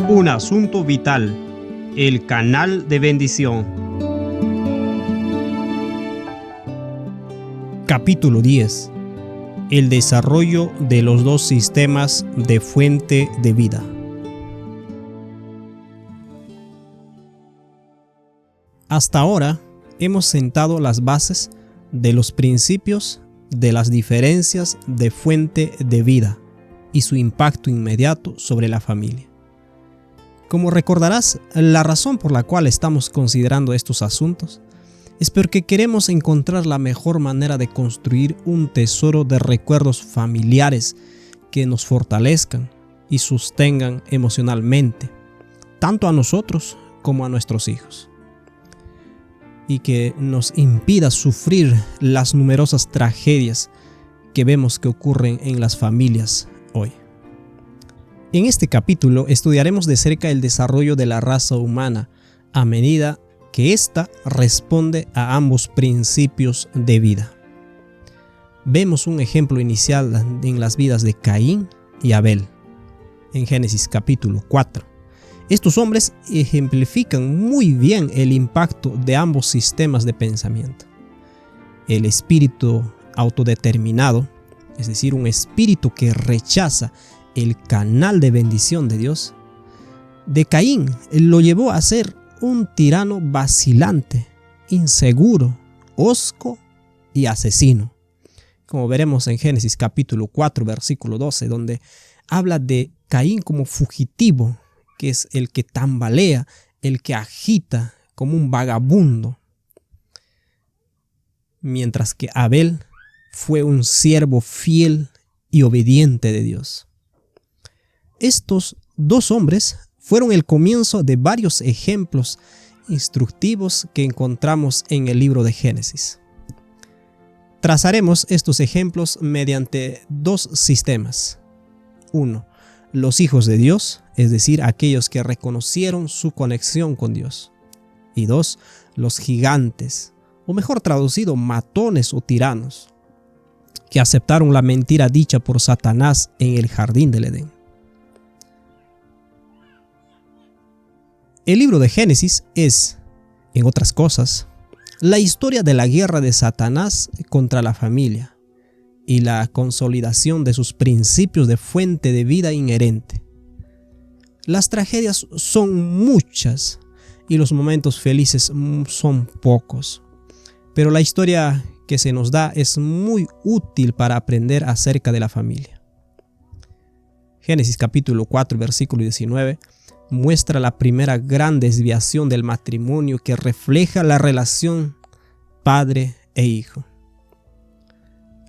Un asunto vital, el canal de bendición. Capítulo 10. El desarrollo de los dos sistemas de fuente de vida. Hasta ahora hemos sentado las bases de los principios de las diferencias de fuente de vida y su impacto inmediato sobre la familia. Como recordarás, la razón por la cual estamos considerando estos asuntos es porque queremos encontrar la mejor manera de construir un tesoro de recuerdos familiares que nos fortalezcan y sostengan emocionalmente, tanto a nosotros como a nuestros hijos, y que nos impida sufrir las numerosas tragedias que vemos que ocurren en las familias hoy. En este capítulo estudiaremos de cerca el desarrollo de la raza humana a medida que ésta responde a ambos principios de vida. Vemos un ejemplo inicial en las vidas de Caín y Abel, en Génesis capítulo 4. Estos hombres ejemplifican muy bien el impacto de ambos sistemas de pensamiento. El espíritu autodeterminado, es decir, un espíritu que rechaza el canal de bendición de Dios, de Caín lo llevó a ser un tirano vacilante, inseguro, hosco y asesino. Como veremos en Génesis capítulo 4, versículo 12, donde habla de Caín como fugitivo, que es el que tambalea, el que agita como un vagabundo. Mientras que Abel fue un siervo fiel y obediente de Dios. Estos dos hombres fueron el comienzo de varios ejemplos instructivos que encontramos en el libro de Génesis. Trazaremos estos ejemplos mediante dos sistemas. 1. Los hijos de Dios, es decir, aquellos que reconocieron su conexión con Dios. Y 2. Los gigantes, o mejor traducido, matones o tiranos, que aceptaron la mentira dicha por Satanás en el jardín del Edén. El libro de Génesis es, en otras cosas, la historia de la guerra de Satanás contra la familia y la consolidación de sus principios de fuente de vida inherente. Las tragedias son muchas y los momentos felices son pocos, pero la historia que se nos da es muy útil para aprender acerca de la familia. Génesis capítulo 4, versículo 19 muestra la primera gran desviación del matrimonio que refleja la relación padre e hijo.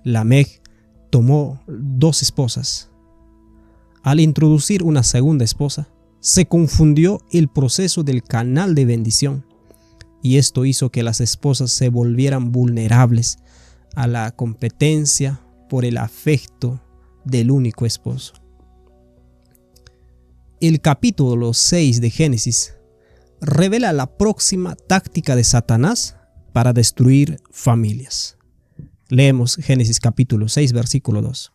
Lamec tomó 2 esposas. Al introducir una segunda esposa, se confundió el proceso del canal de bendición, y esto hizo que las esposas se volvieran vulnerables a la competencia por el afecto del único esposo. El capítulo 6 de Génesis revela la próxima táctica de Satanás para destruir familias. Leemos Génesis capítulo 6, versículo 2.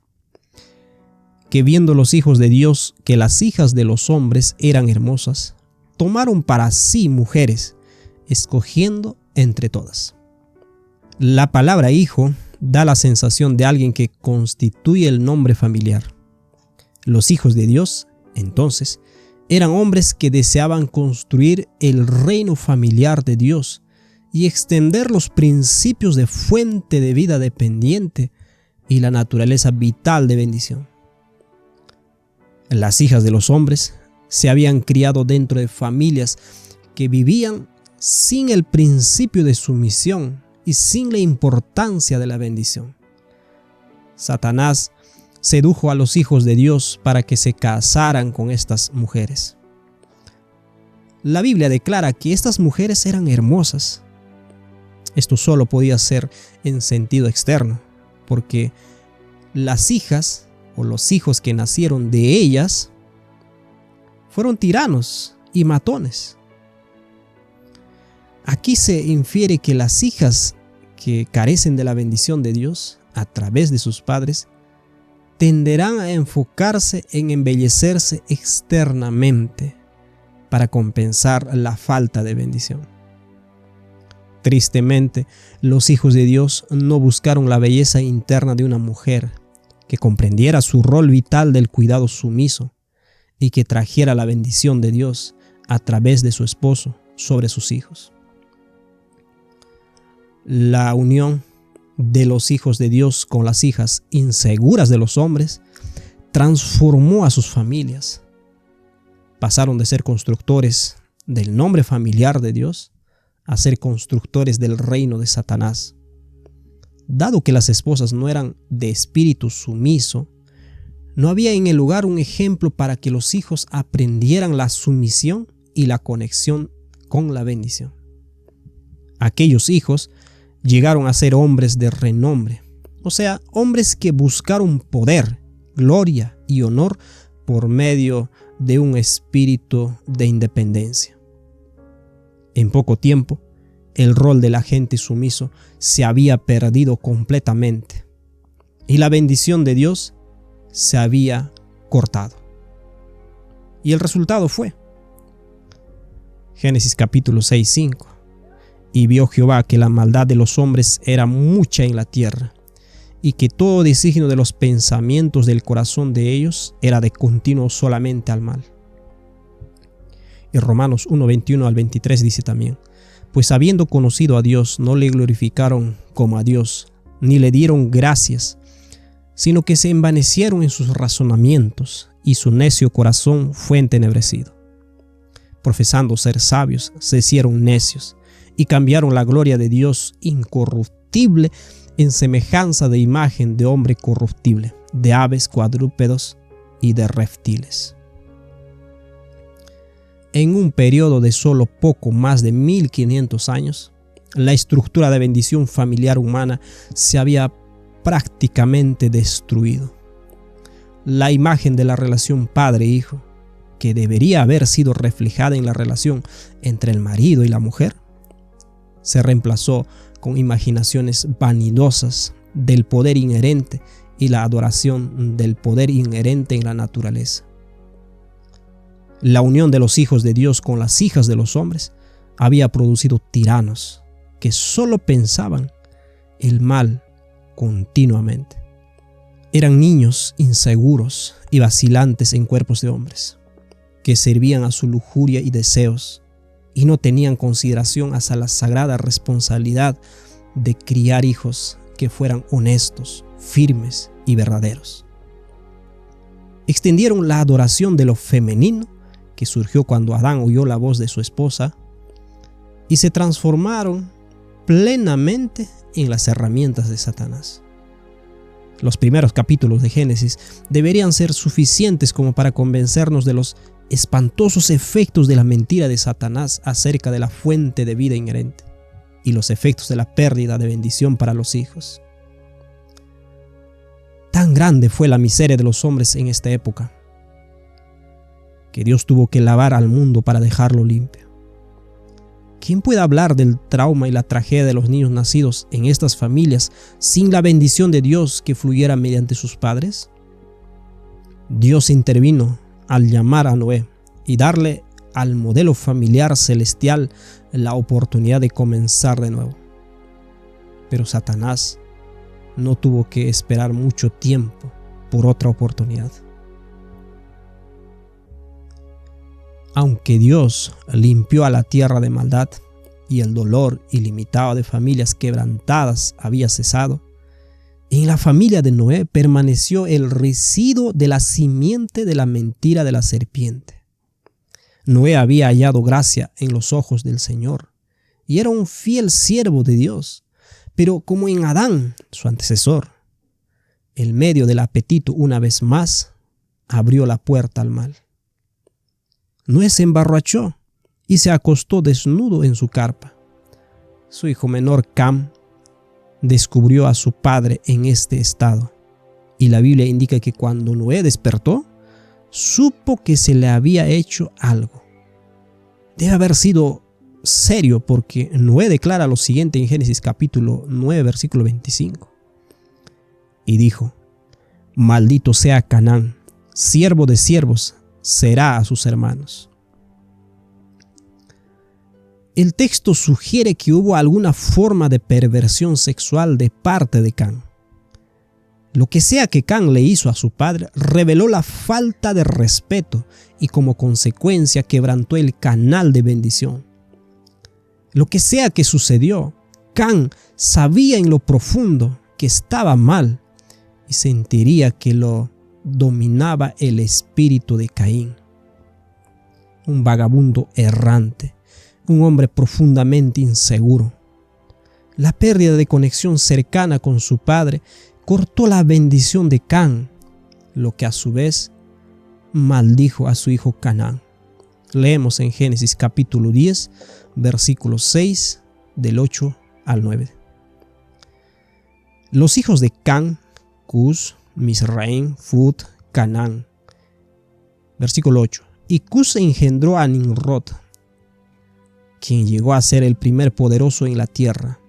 Que viendo los hijos de Dios que las hijas de los hombres eran hermosas, tomaron para sí mujeres, escogiendo entre todas. La palabra hijo da la sensación de alguien que constituye el nombre familiar. Los hijos de Dios, entonces, eran hombres que deseaban construir el reino familiar de Dios y extender los principios de fuente de vida dependiente y la naturaleza vital de bendición. Las hijas de los hombres se habían criado dentro de familias que vivían sin el principio de sumisión y sin la importancia de la bendición. Satanás sedujo a los hijos de Dios para que se casaran con estas mujeres. La Biblia declara que estas mujeres eran hermosas. Esto solo podía ser en sentido externo, porque las hijas o los hijos que nacieron de ellas fueron tiranos y matones. Aquí se infiere que las hijas que carecen de la bendición de Dios a través de sus padres tenderán a enfocarse en embellecerse externamente para compensar la falta de bendición. Tristemente, los hijos de Dios no buscaron la belleza interna de una mujer que comprendiera su rol vital del cuidado sumiso y que trajera la bendición de Dios a través de su esposo sobre sus hijos. La unión de los hijos de Dios con las hijas inseguras de los hombres transformó a sus familias. Pasaron de ser constructores del nombre familiar de Dios a ser constructores del reino de Satanás. Dado que las esposas no eran de espíritu sumiso, no había en el lugar un ejemplo para que los hijos aprendieran la sumisión y la conexión con la bendición. Aquellos hijos llegaron a ser hombres de renombre, o sea, hombres que buscaron poder, gloria y honor por medio de un espíritu de independencia. En poco tiempo, el rol del agente sumiso se había perdido completamente y la bendición de Dios se había cortado. Y el resultado fue Génesis capítulo 6:5. Y vio Jehová que la maldad de los hombres era mucha en la tierra, y que todo designio de los pensamientos del corazón de ellos era de continuo solamente al mal. Y Romanos 1:21 al 23 dice también: pues habiendo conocido a Dios, no le glorificaron como a Dios, ni le dieron gracias, sino que se envanecieron en sus razonamientos, y su necio corazón fue entenebrecido. Profesando ser sabios, se hicieron necios, y cambiaron la gloria de Dios incorruptible en semejanza de imagen de hombre corruptible, de aves, cuadrúpedos y de reptiles. En un periodo de solo poco más de 1500 años, la estructura de bendición familiar humana se había prácticamente destruido. La imagen de la relación padre-hijo, que debería haber sido reflejada en la relación entre el marido y la mujer, se reemplazó con imaginaciones vanidosas del poder inherente y la adoración del poder inherente en la naturaleza. La unión de los hijos de Dios con las hijas de los hombres había producido tiranos que solo pensaban el mal continuamente. Eran niños inseguros y vacilantes en cuerpos de hombres, que servían a su lujuria y deseos, y no tenían consideración hacia la sagrada responsabilidad de criar hijos que fueran honestos, firmes y verdaderos. Extendieron la adoración de lo femenino que surgió cuando Adán oyó la voz de su esposa y se transformaron plenamente en las herramientas de Satanás. Los primeros capítulos de Génesis deberían ser suficientes como para convencernos de los espantosos efectos de la mentira de Satanás acerca de la fuente de vida inherente y los efectos de la pérdida de bendición para los hijos. Tan grande fue la miseria de los hombres en esta época que Dios tuvo que lavar al mundo para dejarlo limpio. ¿Quién puede hablar del trauma y la tragedia de los niños nacidos en estas familias sin la bendición de Dios que fluyera mediante sus padres? Dios intervino al llamar a Noé y darle al modelo familiar celestial la oportunidad de comenzar de nuevo. Pero Satanás no tuvo que esperar mucho tiempo por otra oportunidad. Aunque Dios limpió a la tierra de maldad y el dolor ilimitado de familias quebrantadas había cesado, en la familia de Noé permaneció el residuo de la simiente de la mentira de la serpiente. Noé había hallado gracia en los ojos del Señor y era un fiel siervo de Dios, pero como en Adán, su antecesor, el medio del apetito una vez más abrió la puerta al mal. Noé se emborrachó y se acostó desnudo en su carpa. Su hijo menor Cam descubrió a su padre en este estado, y la Biblia indica que cuando Noé despertó, supo que se le había hecho algo. Debe haber sido serio, porque Noé declara lo siguiente en Génesis capítulo 9, versículo 25. Y dijo: maldito sea Canaán, siervo de siervos será a sus hermanos. El texto sugiere que hubo alguna forma de perversión sexual de parte de Can. Lo que sea que Can le hizo a su padre reveló la falta de respeto y como consecuencia quebrantó el canal de bendición. Lo que sea que sucedió, Can sabía en lo profundo que estaba mal y sentiría que lo dominaba el espíritu de Caín. Un vagabundo errante, un hombre profundamente inseguro. La pérdida de conexión cercana con su padre cortó la bendición de Can, lo que a su vez maldijo a su hijo Canaán. Leemos en Génesis capítulo 10, versículo 6, del 8 al 9. Los hijos de Can, Cus, Misraim, Fut, Canaán. Versículo 8. Y Cus engendró a Nimrod, quien llegó a ser el primer poderoso en la tierra.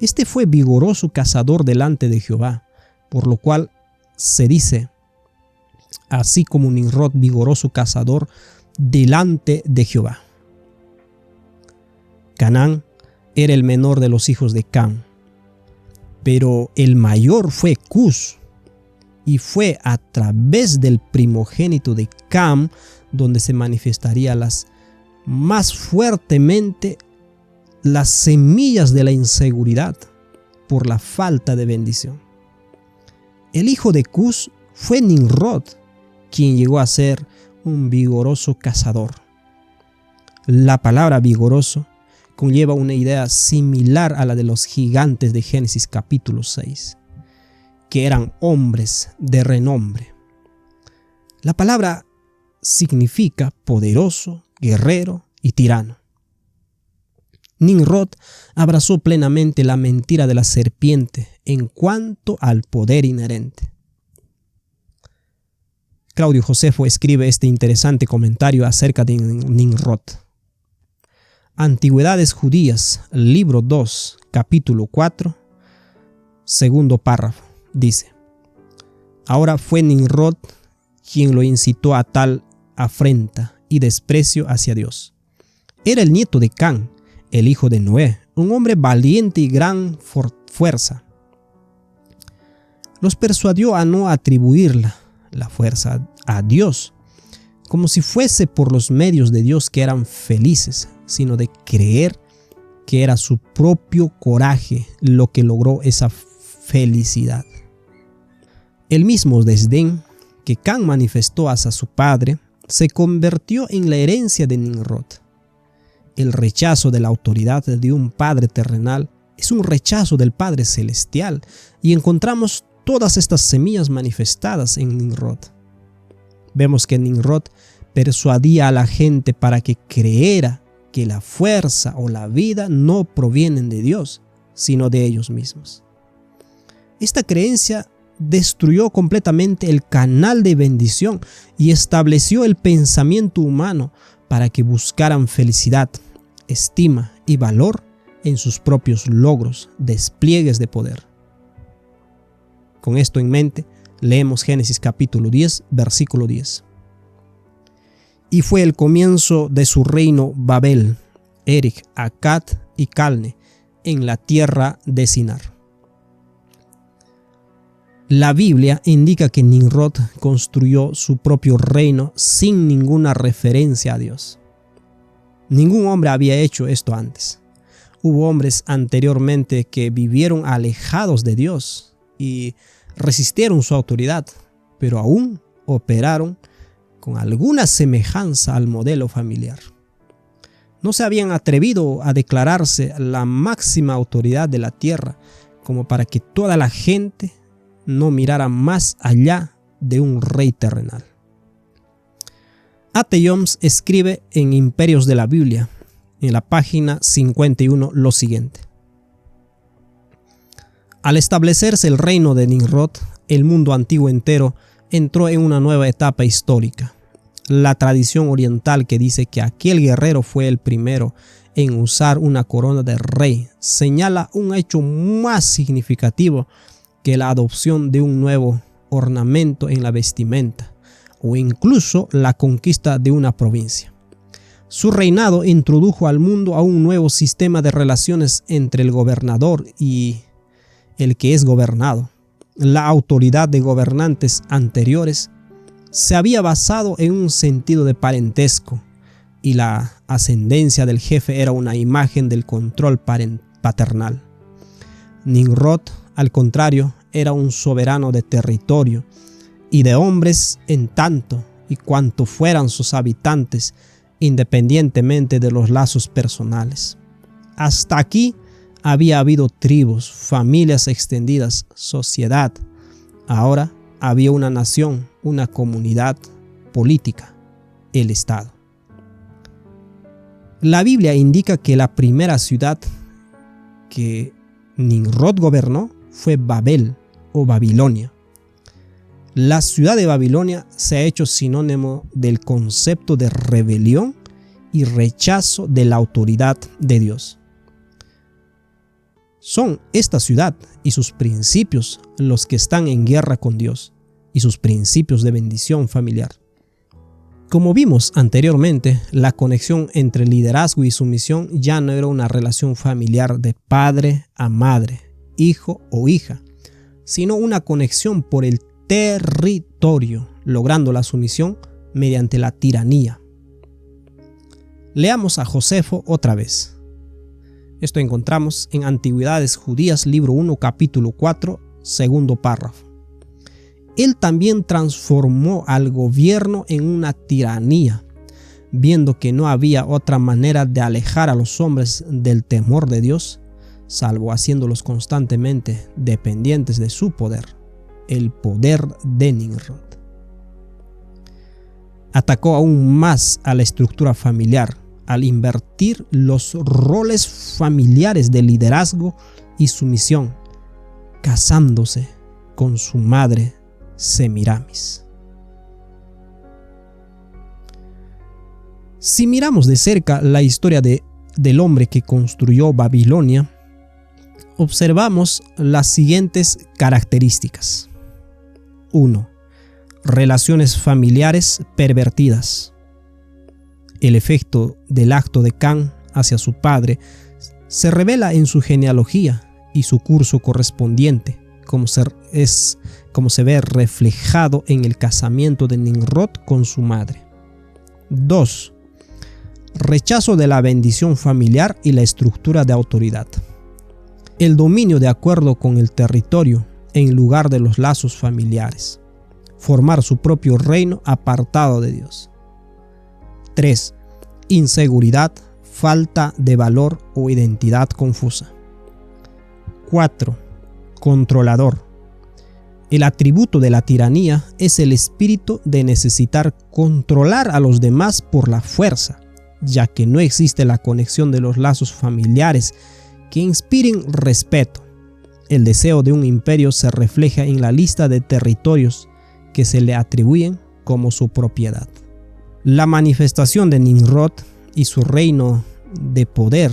Este fue vigoroso cazador delante de Jehová, por lo cual se dice, así como Nimrod vigoroso cazador delante de Jehová. Canaán era el menor de los hijos de Cam, pero el mayor fue Cus, y fue a través del primogénito de Cam donde se manifestaría más fuertemente las semillas de la inseguridad por la falta de bendición. El hijo de Cus fue Nimrod, quien llegó a ser un vigoroso cazador. La palabra vigoroso conlleva una idea similar a la de los gigantes de Génesis capítulo 6, que eran hombres de renombre. La palabra significa poderoso, guerrero y tirano. Nimrod abrazó plenamente la mentira de la serpiente en cuanto al poder inherente. Claudio Josefo escribe este interesante comentario acerca de Nimrod. Antigüedades Judías, libro 2, capítulo 4, segundo párrafo, dice: ahora fue Nimrod quien lo incitó a tal afrenta y desprecio hacia Dios. Era el nieto de Can, el hijo de Noé, un hombre valiente y gran fuerza. Los persuadió a no atribuir la fuerza a Dios, como si fuese por los medios de Dios que eran felices, sino de creer que era su propio coraje lo que logró esa felicidad. El mismo desdén que Can manifestó hacia su padre se convirtió en la herencia de Nimrod. El rechazo de la autoridad de un padre terrenal es un rechazo del Padre celestial, y encontramos todas estas semillas manifestadas en Nimrod. Vemos que Nimrod persuadía a la gente para que creyera que la fuerza o la vida no provienen de Dios, sino de ellos mismos. Esta creencia destruyó completamente el canal de bendición y estableció el pensamiento humano para que buscaran felicidad, estima y valor en sus propios logros, despliegues de poder. Con esto en mente, leemos Génesis capítulo 10, versículo 10. Y fue el comienzo de su reino Babel, Eric, Akkad y Calne, en la tierra de Sinar. La Biblia indica que Nimrod construyó su propio reino sin ninguna referencia a Dios. Ningún hombre había hecho esto antes. Hubo hombres anteriormente que vivieron alejados de Dios y resistieron su autoridad, pero aún operaron con alguna semejanza al modelo familiar. No se habían atrevido a declararse la máxima autoridad de la tierra, como para que toda la gente no mirara más allá de un rey terrenal. A.T. Jones escribe en Imperios de la Biblia, en la página 51, lo siguiente: al establecerse el reino de Nimrod, el mundo antiguo entero entró en una nueva etapa histórica. La tradición oriental que dice que aquel guerrero fue el primero en usar una corona de rey señala un hecho más significativo que la adopción de un nuevo ornamento en la vestimenta o incluso la conquista de una provincia. Su reinado introdujo al mundo a un nuevo sistema de relaciones entre el gobernador y el que es gobernado. La autoridad de gobernantes anteriores se había basado en un sentido de parentesco, y la ascendencia del jefe era una imagen del control paternal. Nimrod, al contrario, era un soberano de territorio y de hombres en tanto y cuanto fueran sus habitantes, independientemente de los lazos personales. Hasta aquí había habido tribus, familias extendidas, sociedad. Ahora había una nación, una comunidad política, el Estado. La Biblia indica que la primera ciudad que Nimrod gobernó fue Babel o Babilonia. La ciudad de Babilonia se ha hecho sinónimo del concepto de rebelión y rechazo de la autoridad de Dios. Son esta ciudad y sus principios los que están en guerra con Dios y sus principios de bendición familiar. Como vimos anteriormente, la conexión entre liderazgo y sumisión ya no era una relación familiar de padre a madre, hijo o hija, sino una conexión por el territorio, logrando la sumisión mediante la tiranía. Leamos a Josefo otra vez. Esto encontramos en Antigüedades Judías, libro 1, capítulo 4, segundo párrafo. Él también transformó al gobierno en una tiranía, viendo que no había otra manera de alejar a los hombres del temor de Dios, salvo haciéndolos constantemente dependientes de su poder, el poder de Nimrod. Atacó aún más a la estructura familiar, al invertir los roles familiares de liderazgo y sumisión, casándose con su madre Semiramis. Si miramos de cerca la historia del hombre que construyó Babilonia, observamos las siguientes características. 1. Relaciones familiares pervertidas. El efecto del acto de Can hacia su padre se revela en su genealogía y su curso correspondiente, como se ve reflejado en el casamiento de Nimrod con su madre. 2. Rechazo de la bendición familiar y la estructura de autoridad. El dominio de acuerdo con el territorio en lugar de los lazos familiares. Formar su propio reino apartado de Dios. 3. Inseguridad, falta de valor o identidad confusa. 4. Controlador. El atributo de la tiranía es el espíritu de necesitar controlar a los demás por la fuerza, ya que no existe la conexión de los lazos familiares que inspiren respeto. El deseo de un imperio se refleja en la lista de territorios que se le atribuyen como su propiedad. La manifestación de Nimrod y su reino de poder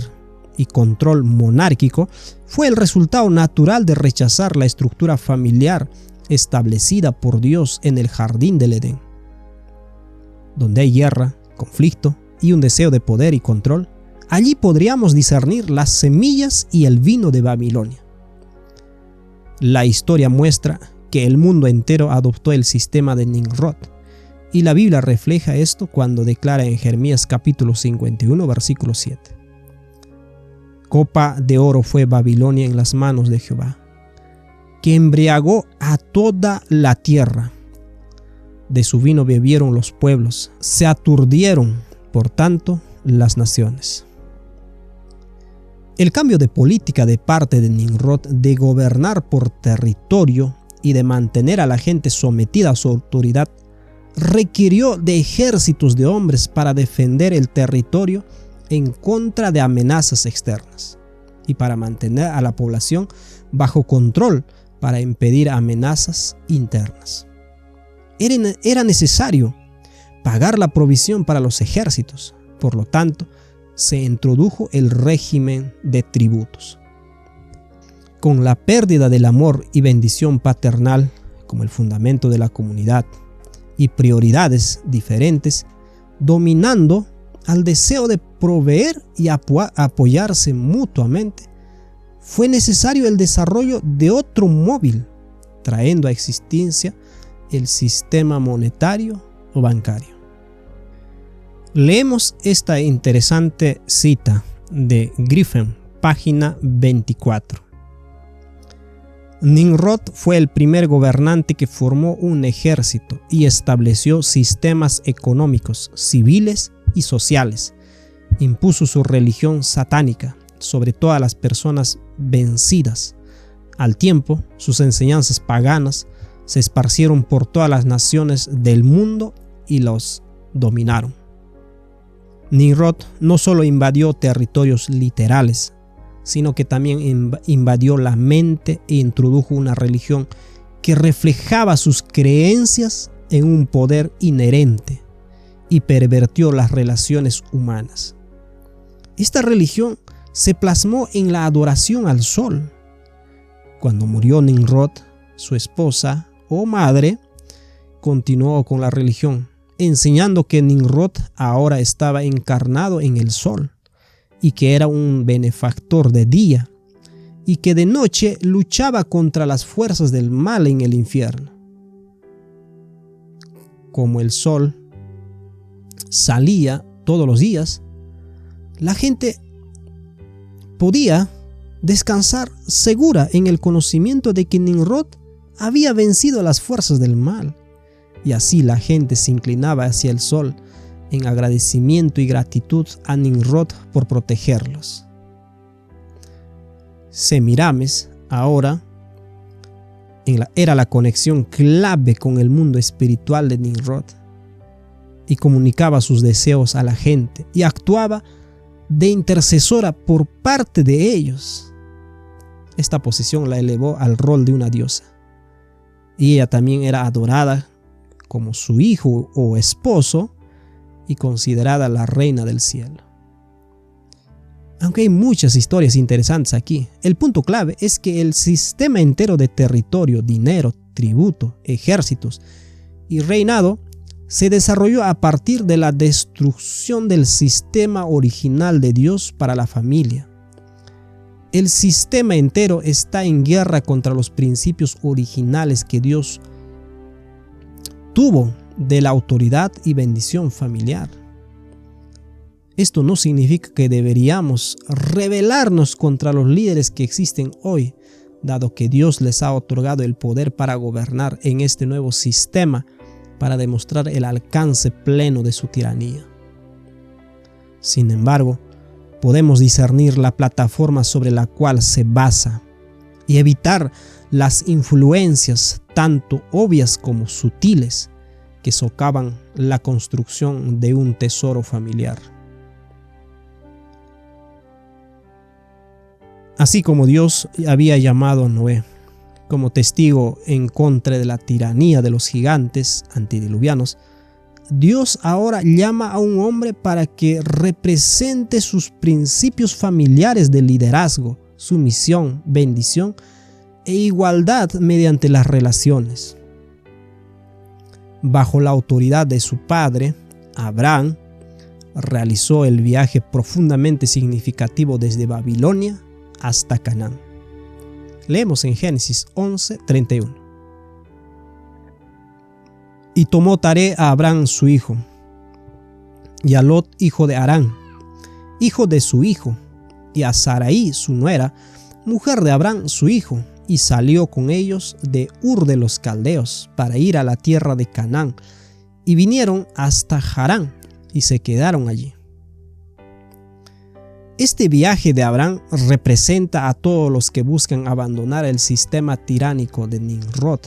y control monárquico fue el resultado natural de rechazar la estructura familiar establecida por Dios en el jardín del Edén. Donde hay guerra, conflicto y un deseo de poder y control, allí podríamos discernir las semillas y el vino de Babilonia. La historia muestra que el mundo entero adoptó el sistema de Nimrod, y la Biblia refleja esto cuando declara en Jeremías capítulo 51, versículo 7. Copa de oro fue Babilonia en las manos de Jehová, que embriagó a toda la tierra. De su vino bebieron los pueblos, se aturdieron, por tanto, las naciones. El cambio de política de parte de Nimrod de gobernar por territorio y de mantener a la gente sometida a su autoridad requirió de ejércitos de hombres para defender el territorio en contra de amenazas externas y para mantener a la población bajo control para impedir amenazas internas. Era necesario pagar la provisión para los ejércitos, por lo tanto, se introdujo el régimen de tributos. Con la pérdida del amor y bendición paternal como el fundamento de la comunidad y prioridades diferentes, dominando al deseo de proveer y apoyarse mutuamente, fue necesario el desarrollo de otro móvil, trayendo a existencia el sistema monetario o bancario. Leemos esta interesante cita de Griffin, página 24. Nimrod fue el primer gobernante que formó un ejército y estableció sistemas económicos, civiles y sociales. Impuso su religión satánica sobre todas las personas vencidas. Al tiempo, sus enseñanzas paganas se esparcieron por todas las naciones del mundo y los dominaron. Nimrod no solo invadió territorios literales, sino que también invadió la mente e introdujo una religión que reflejaba sus creencias en un poder inherente y pervirtió las relaciones humanas. Esta religión se plasmó en la adoración al sol. Cuando murió Nimrod, su esposa o madre continuó con la religión, enseñando que Nimrod ahora estaba encarnado en el sol y que era un benefactor de día y que de noche luchaba contra las fuerzas del mal en el infierno. Como el sol salía todos los días, la gente podía descansar segura en el conocimiento de que Nimrod había vencido a las fuerzas del mal, y así la gente se inclinaba hacia el sol en agradecimiento y gratitud a Nimrod por protegerlos. Semiramis ahora era la conexión clave con el mundo espiritual de Nimrod y comunicaba sus deseos a la gente y actuaba de intercesora por parte de ellos. Esta posición la elevó al rol de una diosa y ella también era adorada como su hijo o esposo y considerada la reina del cielo. Aunque hay muchas historias interesantes aquí, el punto clave es que el sistema entero de territorio, dinero, tributo, ejércitos y reinado se desarrolló a partir de la destrucción del sistema original de Dios para la familia. El sistema entero está en guerra contra los principios originales que Dios tuvo de la autoridad y bendición familiar. Esto no significa que deberíamos rebelarnos contra los líderes que existen hoy, dado que Dios les ha otorgado el poder para gobernar en este nuevo sistema para demostrar el alcance pleno de su tiranía. Sin embargo, podemos discernir la plataforma sobre la cual se basa y evitar las influencias tanto obvias como sutiles que socavan la construcción de un tesoro familiar. Así como Dios había llamado a Noé como testigo en contra de la tiranía de los gigantes antediluvianos, Dios ahora llama a un hombre para que represente sus principios familiares de liderazgo, sumisión, bendición e igualdad mediante las relaciones. Bajo la autoridad de su padre, Abraham realizó el viaje profundamente significativo desde Babilonia hasta Canaán. Leemos en Génesis 11:31. Y tomó Taré a Abraham su hijo, y a Lot hijo de Harán, hijo de su hijo, y a Sarai su nuera, mujer de Abraham su hijo, y salió con ellos de Ur de los Caldeos para ir a la tierra de Canaán, y vinieron hasta Harán, y se quedaron allí. Este viaje de Abraham representa a todos los que buscan abandonar el sistema tiránico de Nimrod,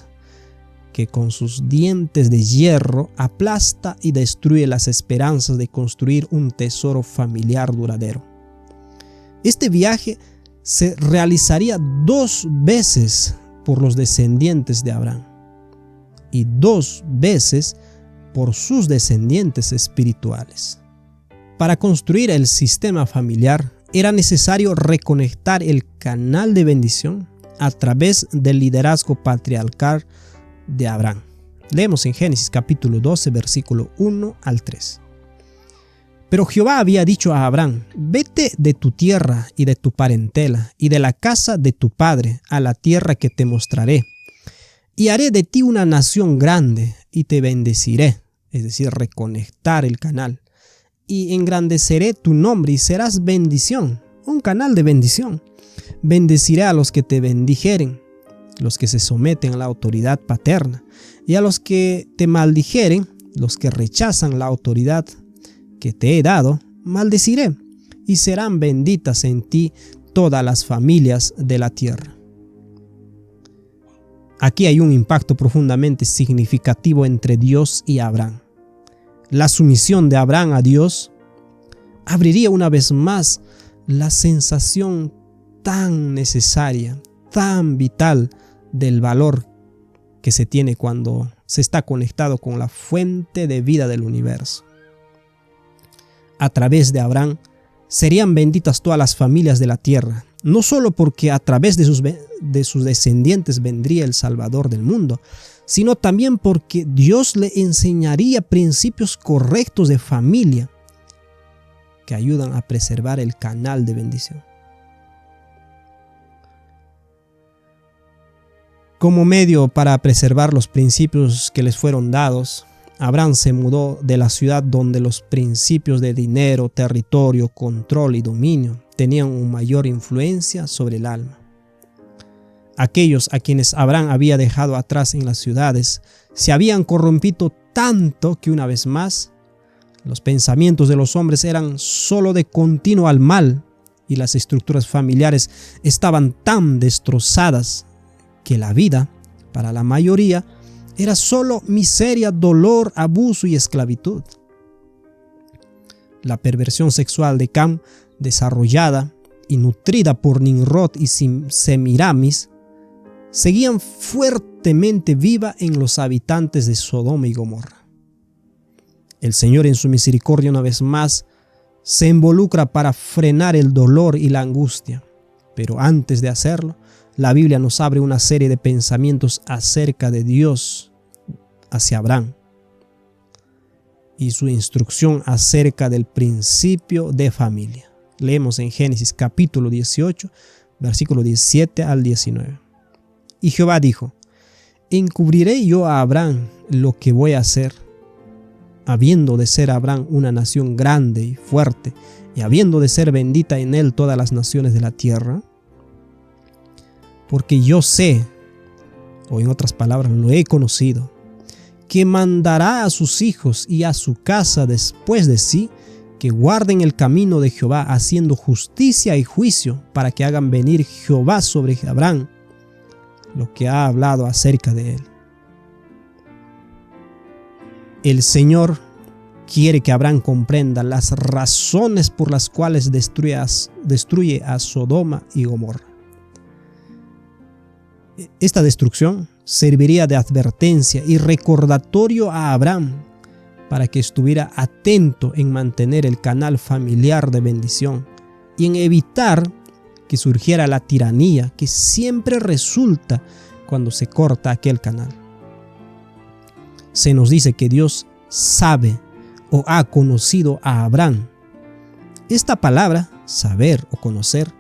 que con sus dientes de hierro aplasta y destruye las esperanzas de construir un tesoro familiar duradero. Este viaje se realizaría 2 veces por los descendientes de Abraham y 2 veces por sus descendientes espirituales. Para construir el sistema familiar era necesario reconectar el canal de bendición a través del liderazgo patriarcal de Abraham. Leemos en Génesis capítulo 12, versículo 1 al 3. Pero Jehová había dicho a Abraham: vete de tu tierra y de tu parentela y de la casa de tu padre a la tierra que te mostraré. Y haré de ti una nación grande y te bendeciré, es decir, reconectar el canal. Y engrandeceré tu nombre y serás bendición, un canal de bendición. Bendeciré a los que te bendijeren, los que se someten a la autoridad paterna, y a los que te maldijeren, los que rechazan la autoridad que te he dado, maldeciré, y serán benditas en ti todas las familias de la tierra. Aquí hay un impacto profundamente significativo entre Dios y Abraham. La sumisión de Abraham a Dios abriría una vez más la sensación tan necesaria, tan vital del valor que se tiene cuando se está conectado con la fuente de vida del universo. A través de Abraham serían benditas todas las familias de la tierra, no solo porque a través de sus descendientes vendría el Salvador del mundo, sino también porque Dios le enseñaría principios correctos de familia que ayudan a preservar el canal de bendición. Como medio para preservar los principios que les fueron dados, Abraham se mudó de la ciudad donde los principios de dinero, territorio, control y dominio tenían una mayor influencia sobre el alma. Aquellos a quienes Abraham había dejado atrás en las ciudades se habían corrompido tanto que una vez más los pensamientos de los hombres eran solo de continuo al mal y las estructuras familiares estaban tan destrozadas que la vida, para la mayoría, era solo miseria, dolor, abuso y esclavitud. La perversión sexual de Cam, desarrollada y nutrida por Nimrod y Semiramis, seguían fuertemente viva en los habitantes de Sodoma y Gomorra. El Señor, en su misericordia, una vez más se involucra para frenar el dolor y la angustia, pero antes de hacerlo, la Biblia nos abre una serie de pensamientos acerca de Dios hacia Abraham y su instrucción acerca del principio de familia. Leemos en Génesis capítulo 18, versículo 17 al 19. Y Jehová dijo: ¿encubriré yo a Abraham lo que voy a hacer? Habiendo de ser Abraham una nación grande y fuerte, y habiendo de ser bendita en él todas las naciones de la tierra. Porque yo sé, o en otras palabras, lo he conocido, que mandará a sus hijos y a su casa después de sí, que guarden el camino de Jehová, haciendo justicia y juicio, para que hagan venir Jehová sobre Abraham lo que ha hablado acerca de él. El Señor quiere que Abraham comprenda las razones por las cuales destruye a Sodoma y Gomorra. Esta destrucción serviría de advertencia y recordatorio a Abraham para que estuviera atento en mantener el canal familiar de bendición y en evitar que surgiera la tiranía que siempre resulta cuando se corta aquel canal. Se nos dice que Dios sabe o ha conocido a Abraham. Esta palabra, saber o conocer,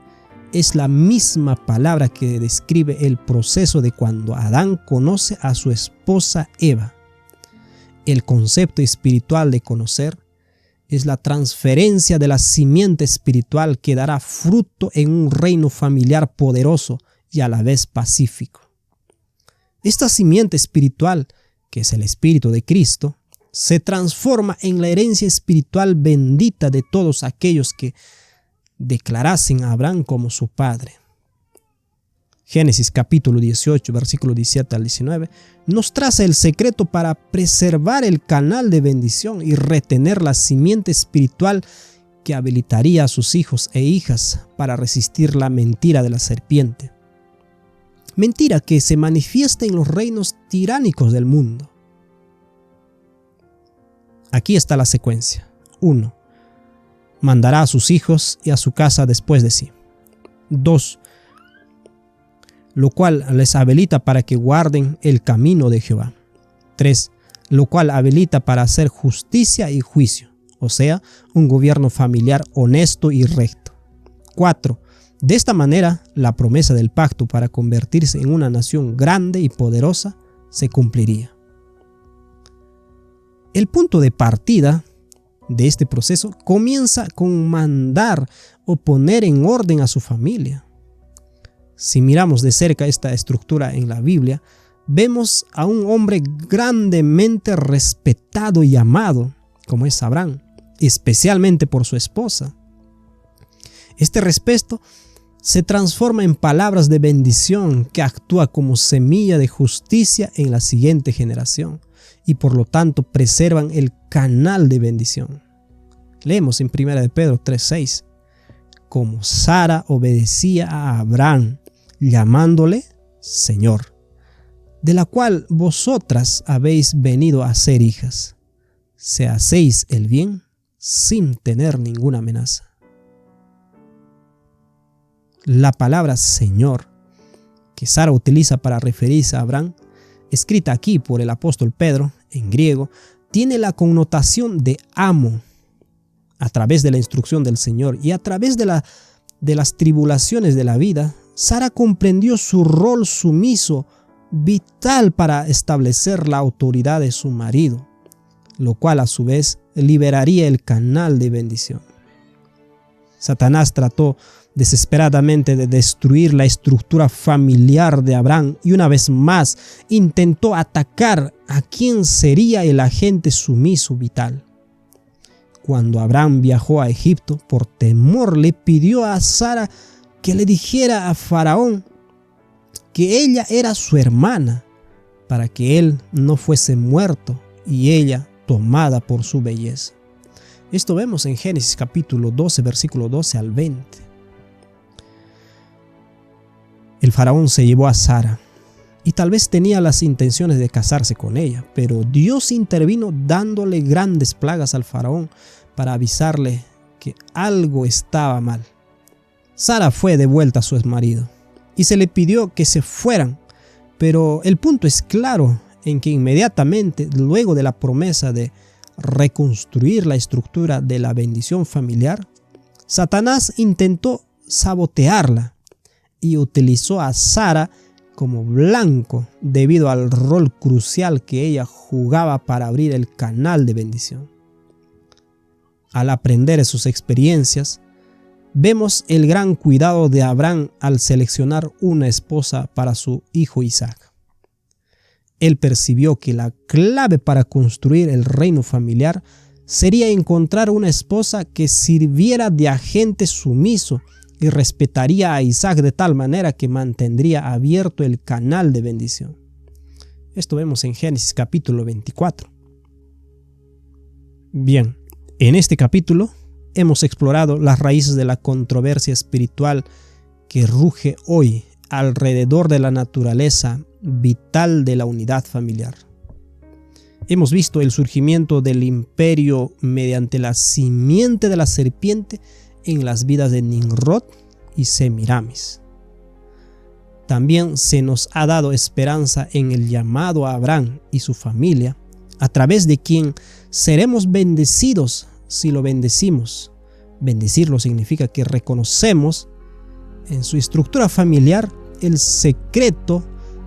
es la misma palabra que describe el proceso de cuando Adán conoce a su esposa Eva. El concepto espiritual de conocer es la transferencia de la simiente espiritual que dará fruto en un reino familiar poderoso y a la vez pacífico. Esta simiente espiritual, que es el Espíritu de Cristo, se transforma en la herencia espiritual bendita de todos aquellos que declarasen a Abraham como su padre. Génesis capítulo 18, versículo 17 al 19, nos traza el secreto para preservar el canal de bendición y retener la simiente espiritual que habilitaría a sus hijos e hijas para resistir la mentira de la serpiente. Mentira que se manifiesta en los reinos tiránicos del mundo. Aquí está la secuencia. 1. Mandará a sus hijos y a su casa después de sí. 2. Lo cual les habilita para que guarden el camino de Jehová. 3. Lo cual habilita para hacer justicia y juicio. o sea, un gobierno familiar honesto y recto. 4. De esta manera, la promesa del pacto para convertirse en una nación grande y poderosa se cumpliría. El punto de partida de este proceso comienza con mandar o poner en orden a su familia. Si miramos de cerca esta estructura en la Biblia, vemos a un hombre grandemente respetado y amado, como es Abraham, especialmente por su esposa. Este respeto se transforma en palabras de bendición que actúa como semilla de justicia en la siguiente generación y por lo tanto preservan el canal de bendición. Leemos en 1 de Pedro 3:6, como Sara obedecía a Abraham, llamándole Señor, de la cual vosotras habéis venido a ser hijas, si hacéis el bien sin tener ninguna amenaza. La palabra Señor, que Sara utiliza para referirse a Abraham, escrita aquí por el apóstol Pedro en griego, tiene la connotación de amo. A través de la instrucción del Señor y a través de las tribulaciones de la vida, Sara comprendió su rol sumiso, vital para establecer la autoridad de su marido, lo cual a su vez liberaría el canal de bendición. Satanás trató desesperadamente de destruir la estructura familiar de Abraham y una vez más intentó atacar a quien sería el agente sumiso vital. Cuando Abraham viajó a Egipto, por temor le pidió a Sara que le dijera a Faraón que ella era su hermana, para que él no fuese muerto y ella tomada por su belleza. Esto vemos en Génesis capítulo 12, versículo 12 al 20. El faraón se llevó a Sara y tal vez tenía las intenciones de casarse con ella, pero Dios intervino dándole grandes plagas al faraón para avisarle que algo estaba mal. Sara fue de vuelta a su exmarido y se le pidió que se fueran, pero el punto es claro en que inmediatamente luego de la promesa de reconstruir la estructura de la bendición familiar, Satanás intentó sabotearla y utilizó a Sara como blanco debido al rol crucial que ella jugaba para abrir el canal de bendición. Al aprender de sus experiencias, vemos el gran cuidado de Abraham al seleccionar una esposa para su hijo Isaac. Él percibió que la clave para construir el reino familiar sería encontrar una esposa que sirviera de agente sumiso y respetaría a Isaac de tal manera que mantendría abierto el canal de bendición. Esto vemos en Génesis capítulo 24. Bien, en este capítulo hemos explorado las raíces de la controversia espiritual que ruge hoy alrededor de la naturaleza vital de la unidad familiar. Hemos visto el surgimiento del imperio mediante la simiente de la serpiente en las vidas de Nimrod y Semiramis. También se nos ha dado esperanza en el llamado a Abraham y su familia, a través de quien seremos bendecidos si lo bendecimos. Bendecirlo significa que reconocemos en su estructura familiar el secreto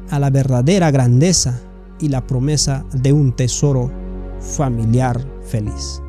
a la verdadera grandeza y la promesa de un tesoro familiar feliz.